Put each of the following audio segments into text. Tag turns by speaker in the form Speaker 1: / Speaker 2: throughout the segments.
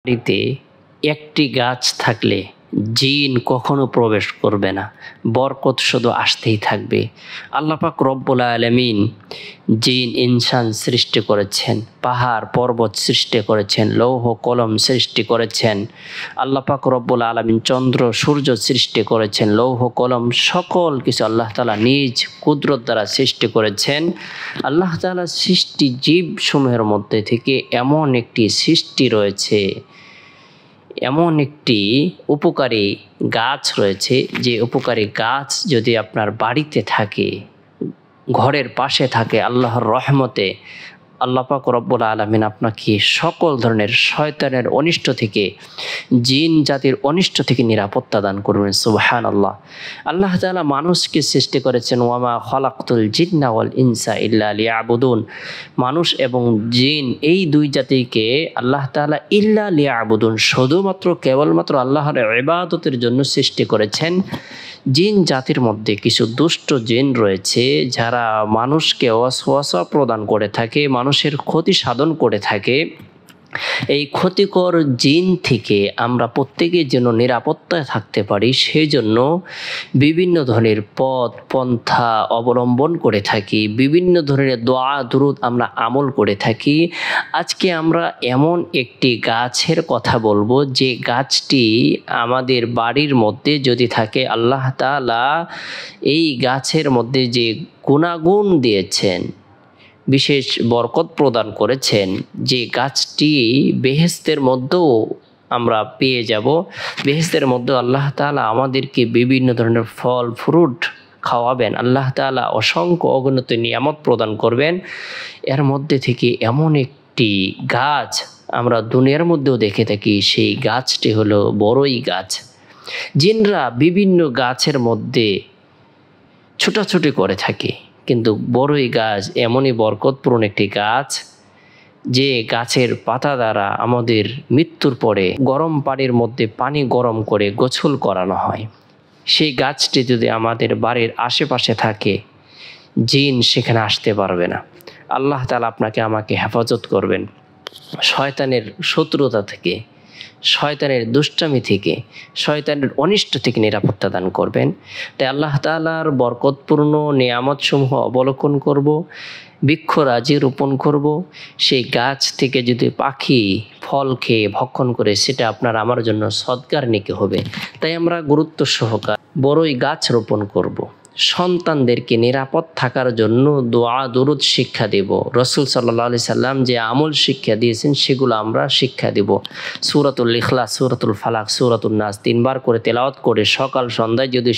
Speaker 1: বাড়িতে একটি গাছ থাকলে জিন কখনো প্রবেশ করবে না, বরকত শুধু আসতেই থাকবে। আল্লাহ পাক রব্বুল আলামিন জিন ইনসান সৃষ্টি করেছেন, পাহাড় পর্বত সৃষ্টি করেছেন, লৌহ কলম সৃষ্টি করেছেন। আল্লাহ পাক রব্বুল আলামিন চন্দ্র সূর্য সৃষ্টি করেছেন, লৌহ কলম সকল কিছু আল্লাহ তাআলা নিজ কুদরত দ্বারা সৃষ্টি করেছেন। আল্লাহ তাআলা সৃষ্টি জীবসমূহের মধ্যে থেকে এমন একটি সৃষ্টি রয়েছে, এমন একটি উপকারী গাছ রয়েছে, যে উপকারী গাছ যদি আপনার বাড়িতে থাকে, ঘরের পাশে থাকে, আল্লাহর রহমতে আল্লাহ পাক রব্বুল আলামিন আপনাকে সকল ধরনের শয়তানের অনিষ্ট থেকে, জিন জাতির অনিষ্ট থেকে নিরাপত্তা দান করবেন। সুবহানাল্লাহ। আল্লাহ তাআলা মানুষকে সৃষ্টি করেছেন, ওয়ামা খালাকতুল জিন্না ওয়াল ইনসা ইল্লা লিয়াবুদুন। মানুষ এবং জিন এই দুই জাতিকে আল্লাহ তাআলা ইল্লা লিয়াবুদুন, শুধুমাত্র কেবলমাত্র আল্লাহর ইবাদতের জন্য সৃষ্টি করেছেন। জিন জাতির মধ্যে কিছু দুষ্ট জিন রয়েছে, যারা মানুষকে ওয়াসওয়াসা প্রদান করে থাকে, মানুষের ক্ষতি সাধন করে থাকে। এই ক্ষতিকর জিন থেকে আমরা প্রত্যেকের জন্য নিরাপত্তায় থাকতে পারি, সেই জন্য বিভিন্ন ধরনের পথ পন্থা অবলম্বন করে থাকি, বিভিন্ন ধরনের দোয়া দুরুদ আমরা আমল করে থাকি। আজকে আমরা এমন একটি গাছের কথা বলবো, যে গাছটি আমাদের বাড়ির মধ্যে যদি থাকে, আল্লাহ তাআলা এই গাছের মধ্যে যে গুণাগুণ দিয়েছেন, বিশেষ বরকত প্রদান করেছেন, যে গাছটি বেহেশতের মধ্যেও আমরা পেয়ে যাব। বেহেশতের মধ্যে আল্লাহ তাআলা আমাদেরকে বিভিন্ন ধরনের ফল ফ্রুট খাওয়াবেন, আল্লাহ তাআলা অসংখ্য অগণিত নিয়ামত প্রদান করবেন। এর মধ্যে থেকে এমন একটি গাছ আমরা দুনিয়ার মধ্যেও দেখে থাকি, সেই গাছটি হলো বড়ই গাছ। জিনরা বিভিন্ন গাছের মধ্যে ছোটাছুটি করে থাকে, কিন্তু বড়ই গাছ এমনই বরকতপূর্ণ একটি গাছ, যে গাছের পাতা দ্বারা আমাদের মৃত্যুর পরে গরম পানির মধ্যে পানি গরম করে গোসল করানো হয়। সেই গাছটি যদি আমাদের বাড়ির আশেপাশে থাকে, জিন সেখানে আসতে পারবে না। আল্লাহ তাআলা আপনাকে আমাকে হেফাজত করবেন শয়তানের শত্রুতা থেকে, শয়তানের দুষ্টামি থেকে, শয়তানের অনিষ্ট থেকে নিরাপত্তা দান করবেন। তাই আল্লাহ তাআলার বরকতপূর্ণ নিয়ামতসমূহ অবলোকন করব, বৃক্ষরাজি রোপণ করব। সেই গাছ থেকে যদি পাখি ফল খেয়ে ভক্ষণ করে, সেটা আপনার আমার জন্য সদকার নেকি হবে। তাই আমরা গুরুত্ব সহকারে বড়ই গাছ রোপণ করব। সন্তানদেরকে নিরাপদ থাকার জন্য দোয়া দুরুদ শিক্ষা দেব। রাসূল সাল্লাল্লাহু আলাইহি সাল্লাম যে আমল শিক্ষা দিয়েছেন, সেগুলো আমরা শিক্ষা দেব। সূরাতুল ইখলাস, সূরাতুল ফালাক, সূরাতুন নাস 3 বার করে তেলাওয়াত করে সকাল সন্ধ্যায় যদি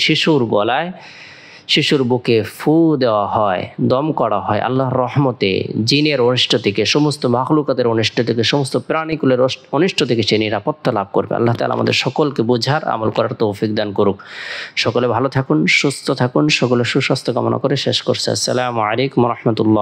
Speaker 1: শিশুর বুকে ফু দেওয়া হয়, দম করা হয়, আল্লাহর রহমতে জিনের অনিষ্ট থেকে, সমস্ত মাখলুকাতের অনিষ্ট থেকে, সমস্ত প্রাণীকুলের অনিষ্ট থেকে সে নিরাপত্তা লাভ করবে। আল্লাহ তাআলা আমাদের সকলকে বোঝার আমল করার তৌফিক দান করুক। সকলে ভালো থাকুন, সুস্থ থাকুন, সকলে সুস্বাস্থ্য কামনা করে শেষ করছে। আসসালামু আলাইকুম ওয়া রাহমাতুল্লাহ।